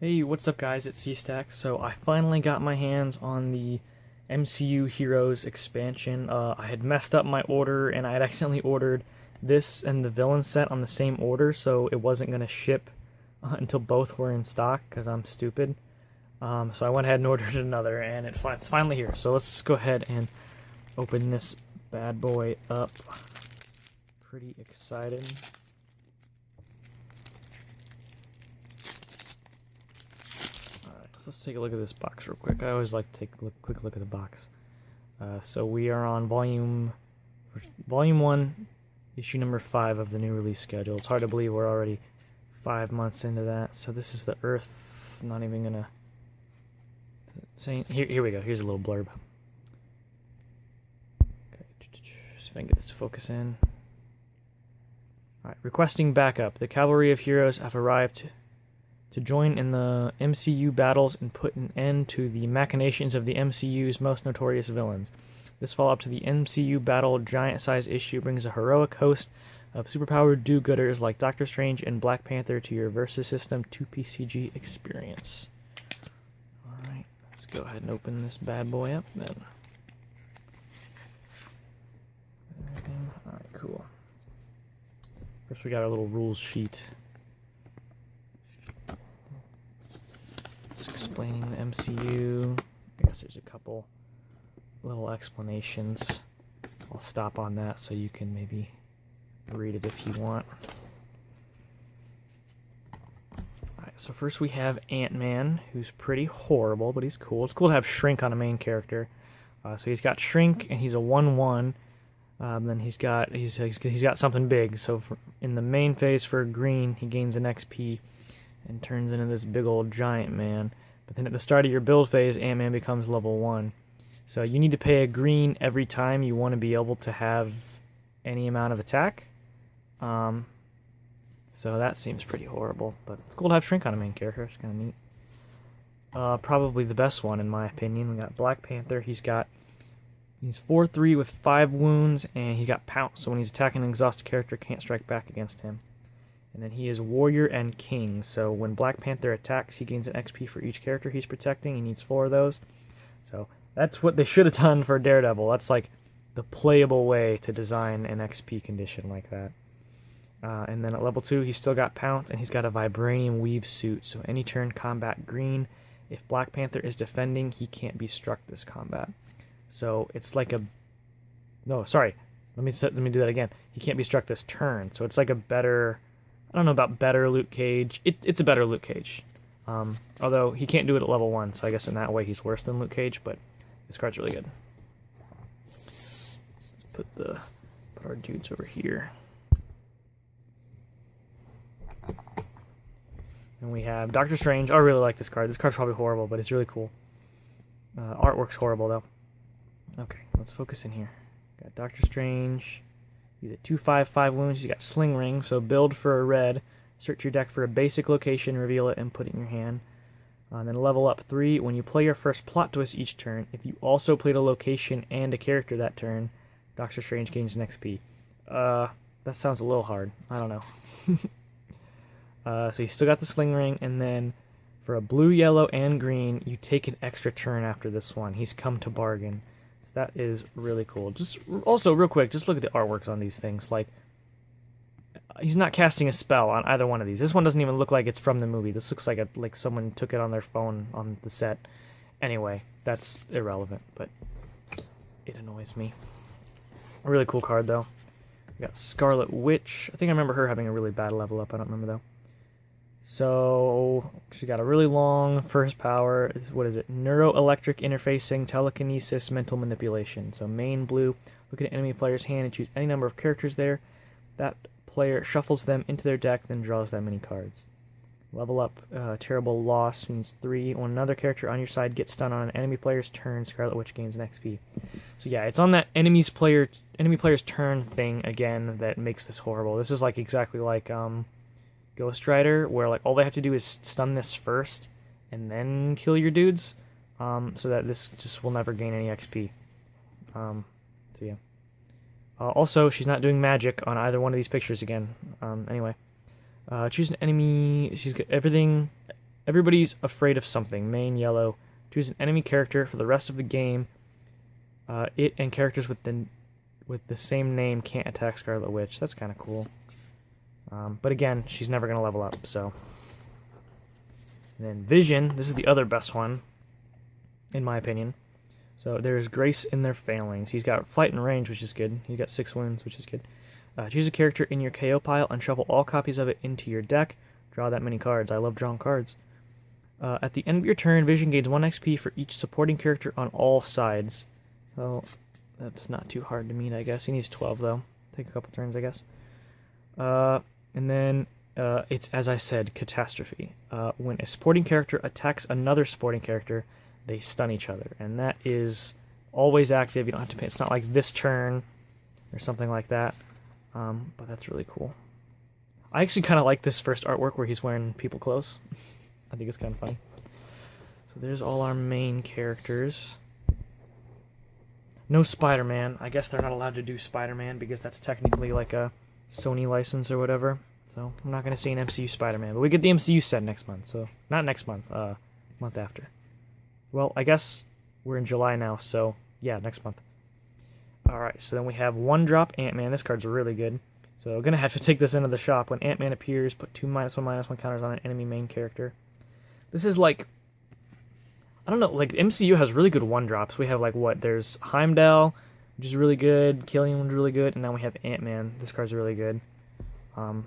Hey, what's up guys, it's C-Stack. So I finally got my hands on the MCU Heroes expansion. I had messed up my order and I had accidentally ordered this and the villain set on the same order, so it wasn't going to ship until both were in stock because I'm stupid. So I went ahead and ordered another and it's finally here. So let's go ahead and open this bad boy up. Pretty excited. So let's take a look at this box real quick. I always like to take a quick look at the box. So we are on volume 1, issue number 5 of the new release schedule. It's hard to believe we're already 5 months into that. So this is the Earth. I'm not even gonna say. Here we go. Here's a little blurb. Okay, see if I can get this to focus in. All right, requesting backup. The cavalry of heroes have arrived to join in the MCU battles and put an end to the machinations of the MCU's most notorious villains. This follow-up to the MCU battle giant-size issue brings a heroic host of superpowered do-gooders like Doctor Strange and Black Panther to your Versus System 2PCG experience. Alright, let's go ahead and open this bad boy up then. Alright, cool. First we got our little rules sheet. Explaining the MCU. I guess there's a couple little explanations. I'll stop on that so you can maybe read it if you want. Alright, so first we have Ant-Man, who's pretty horrible, but he's cool. It's cool to have Shrink on a main character. So he's got Shrink, and he's a 1/1. Then he's got something big. So in the main phase for green, he gains an XP and turns into this big old giant man. But then at the start of your build phase, Ant-Man becomes level 1. So you need to pay a green every time you want to be able to have any amount of attack. So that seems pretty horrible, but it's cool to have Shrink on a main character. It's kind of neat. Probably the best one in my opinion. We got Black Panther. He's 4/3 with 5 wounds, and he got Pounce. So when he's attacking an exhausted character, can't strike back against him. And then he is Warrior and King, so when Black Panther attacks, he gains an XP for each character he's protecting. He needs 4 of those. So that's what they should have done for Daredevil. That's like the playable way to design an XP condition like that. And then at level 2, he's still got Pounce, and he's got a Vibranium Weave suit. So any turn combat green, if Black Panther is defending, he can't be struck this combat. So it's like a... No, sorry. Let me do that again. He can't be struck this turn. So it's like a better... I don't know about better Luke Cage. It's a better Luke Cage. Although he can't do it at level 1, so I guess in that way he's worse than Luke Cage, but this card's really good. Let's put our dudes over here. And we have Doctor Strange. I really like this card. This card's probably horrible, but it's really cool. Artwork's horrible, though. Okay, let's focus in here. Got Doctor Strange. He's at 2/5 wounds. He's got Sling Ring, so build for a red. Search your deck for a basic location, reveal it, and put it in your hand. Then level up 3. When you play your first plot twist each turn, if you also played a location and a character that turn, Doctor Strange gains an XP. That sounds a little hard. I don't know. So he's still got the Sling Ring, and then for a blue, yellow, and green, you take an extra turn after this one. He's come to bargain. That is really cool. Just also, real quick, just look at the artworks on these things. Like, he's not casting a spell on either one of these. This one doesn't even look like it's from the movie. This looks like someone took it on their phone on the set. Anyway, that's irrelevant, but it annoys me. A really cool card, though. We got Scarlet Witch. I think I remember her having a really bad level up. I don't remember, though. So, she got a really long first power. What is it? Neuroelectric interfacing, telekinesis, mental manipulation. So main blue, look at an enemy player's hand and choose any number of characters there. That player shuffles them into their deck, then draws that many cards. Level up, terrible loss means 3. When another character on your side gets stunned on an enemy player's turn, Scarlet Witch gains an XP. So yeah, it's on that enemy player's turn thing again that makes this horrible. This is like exactly like Ghost Rider, where like all they have to do is stun this first and then kill your dudes, so that this just will never gain any XP. So yeah. Also, she's not doing magic on either one of these pictures again. Anyway. Choose an enemy. She's got everything. Everybody's afraid of something. Main yellow. Choose an enemy character for the rest of the game. It and characters with the same name can't attack Scarlet Witch. That's kind of cool. But again, she's never going to level up, so. And then Vision, this is the other best one, in my opinion. So there's Grace in their failings. He's got flight and range, which is good. He's got 6 wounds, which is good. Choose a character in your KO pile and shuffle all copies of it into your deck. Draw that many cards. I love drawing cards. At the end of your turn, Vision gains 1 XP for each supporting character on all sides. So that's not too hard to meet, I guess. He needs 12, though. Take a couple turns, I guess. And then it's, as I said, Catastrophe. When a supporting character attacks another supporting character, they stun each other. And that is always active. You don't have to pay. It's not like this turn or something like that. But that's really cool. I actually kind of like this first artwork where he's wearing people clothes. I think it's kind of fun. So there's all our main characters. No Spider-Man. I guess they're not allowed to do Spider-Man because that's technically like a Sony license or whatever. So I'm not going to say an MCU Spider-Man. But we get the MCU set next month. So not next month. Month after. Well, I guess we're in July now. So yeah, next month. Alright, so then we have 1-drop Ant-Man. This card's really good. So I'm going to have to take this into the shop. When Ant-Man appears, put 2 -1/-1 counters on an enemy main character. This is like, I don't know, like MCU has really good 1-drops. We have like what? There's Heimdall, which is really good. Killian's really good. And now we have Ant-Man. This card's really good. And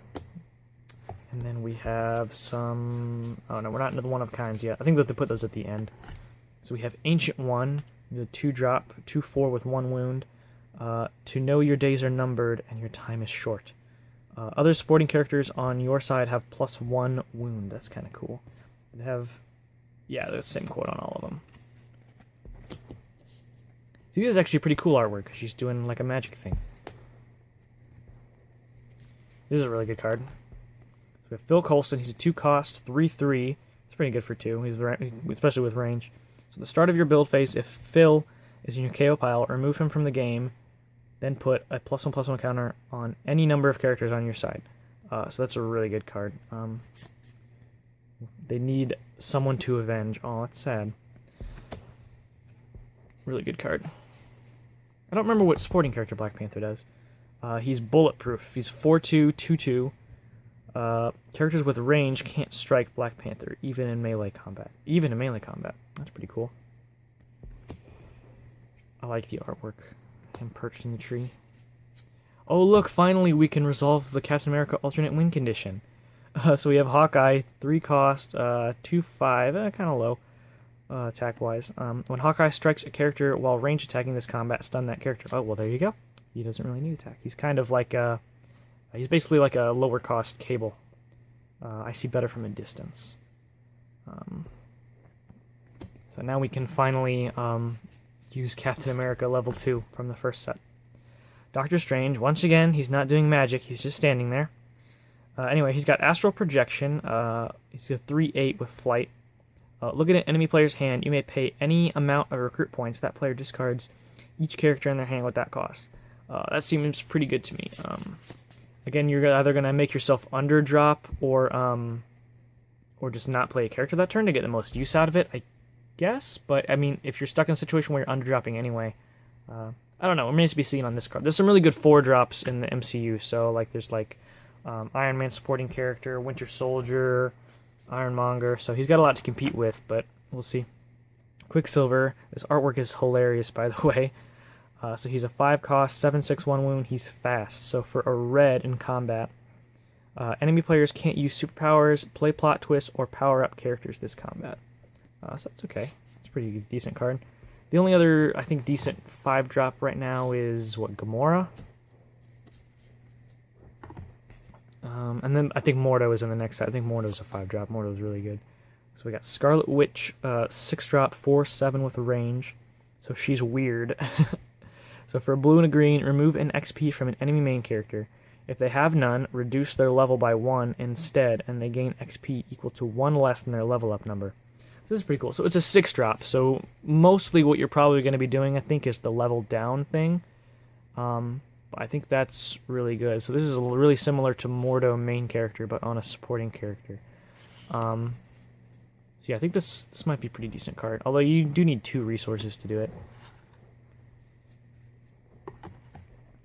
then we have some, oh no, we're not into the 1-of-kinds yet. I think we have to put those at the end. So we have Ancient One, the 2-drop, 2/4 with 1 wound. To know your days are numbered and your time is short. Other supporting characters on your side have +1 wound. That's kind of cool. They have, yeah, the same quote on all of them. See, this is actually pretty cool artwork because she's doing like a magic thing. This is a really good card. So we have Phil Coulson. He's a 2-cost, 3/3. It's pretty good for 2, he's especially with range. So at the start of your build phase, if Phil is in your KO pile, remove him from the game, then put a +1/+1 counter on any number of characters on your side. So that's a really good card. They need someone to avenge. Oh, that's sad. Really good card. I don't remember what supporting character Black Panther does. He's bulletproof. He's 4/2, 2/2. Characters with range can't strike Black Panther, even in melee combat. Even in melee combat. That's pretty cool. I like the artwork. Him perched in the tree. Oh, look, finally we can resolve the Captain America alternate win condition. So we have Hawkeye, 3-cost, 2/5, kind of low attack-wise. When Hawkeye strikes a character while range attacking this combat, stun that character. Oh, well, there you go. He doesn't really need attack. He's kind of like a... He's basically like a lower-cost Cable. I see better from a distance. So now we can finally use Captain America level 2 from the first set. Doctor Strange, once again, he's not doing magic. He's just standing there. Anyway, he's got Astral Projection. He's a 3/8 with Flight. Look at an enemy player's hand. You may pay any amount of recruit points. That player discards each character in their hand with that cost. That seems pretty good to me. Again, you're either going to make yourself underdrop or just not play a character that turn to get the most use out of it, I guess. But, I mean, if you're stuck in a situation where you're underdropping anyway, I don't know. It remains to be seen on this card. There's some really good 4-drops in the MCU. So, like, there's, like, Iron Man supporting character, Winter Soldier, Ironmonger. So he's got a lot to compete with, but we'll see. Quicksilver. This artwork is hilarious, by the way. So he's a 5-cost, 7/6/1 wound. He's fast. So for a red in combat, enemy players can't use superpowers, play plot twists, or power-up characters this combat. So that's okay. It's a pretty decent card. The only other, I think, decent 5-drop right now is, what, Gamora? And then I think Mordo is in the next set. I think Mordo's a 5-drop. Mordo's really good. So we got Scarlet Witch, 6-drop, 4/7 with a range. So she's weird. So for a blue and a green, remove an XP from an enemy main character. If they have none, reduce their level by 1 instead, and they gain XP equal to 1 less than their level up number. So this is pretty cool. So it's a 6-drop. So mostly what you're probably going to be doing, I think, is the level down thing. I think that's really good. So this is really similar to Mordo main character, but on a supporting character. So yeah, I think this might be a pretty decent card. Although you do need 2 resources to do it.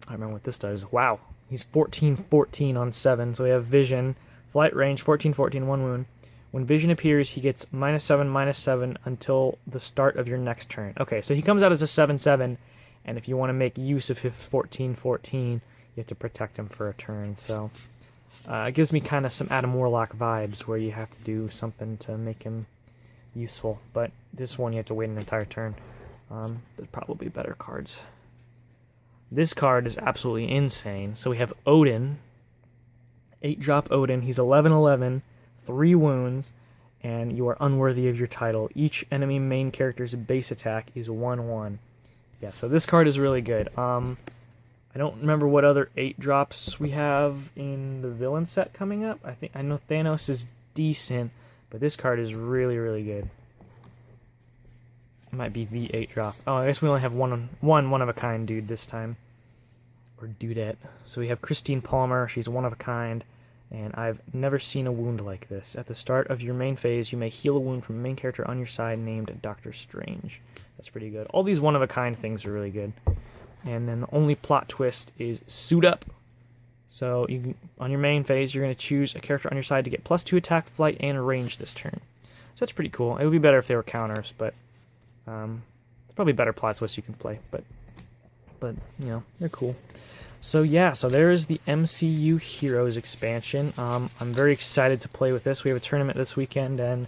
I remember what this does. Wow. He's 14-14 on 7. So we have Vision. Flight range, 14-14, 1 wound. When Vision appears, he gets -7/-7 until the start of your next turn. Okay, so he comes out as a 7/7, and if you want to make use of his 14-14, you have to protect him for a turn. So it gives me kind of some Adam Warlock vibes, where you have to do something to make him useful. But this one, you have to wait an entire turn. There's probably better cards. This card is absolutely insane. So we have Odin. 8-drop Odin. He's 11-11, 3 wounds, and you are unworthy of your title. Each enemy main character's base attack is 1/1. Yeah, so this card is really good. I don't remember what other 8-drops we have in the villain set coming up. I know Thanos is decent, but this card is really, really good. It might be the 8-drop. Oh, I guess we only have one of a kind dude this time. Or dudette. So we have Christine Palmer. She's one of a kind, and I've never seen a wound like this. At the start of your main phase, you may heal a wound from a main character on your side named Doctor Strange. That's pretty good. All these one of a kind things are really good. And then the only plot twist is Suit Up. So on your main phase, you're going to choose a character on your side to get +2 attack, flight, and range this turn. So that's pretty cool. It would be better if they were counters, but there's probably better plot twists you can play. But you know, they're cool. So yeah, so there is the MCU Heroes expansion. I'm very excited to play with this. We have a tournament this weekend, and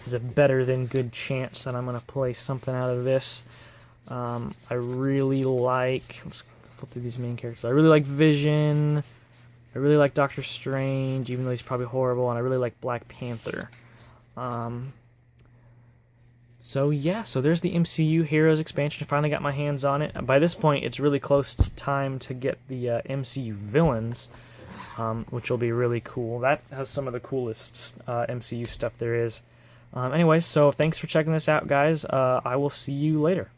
there's a better than good chance that I'm going to play something out of this. I really like... Let's flip through these main characters. I really like Vision. I really like Doctor Strange, even though he's probably horrible, and I really like Black Panther. So yeah, so there's the MCU Heroes expansion. I finally got my hands on it. By this point, it's really close to time to get the MCU villains, which will be really cool. That has some of the coolest MCU stuff there is. Anyway, so thanks for checking this out, guys. I will see you later.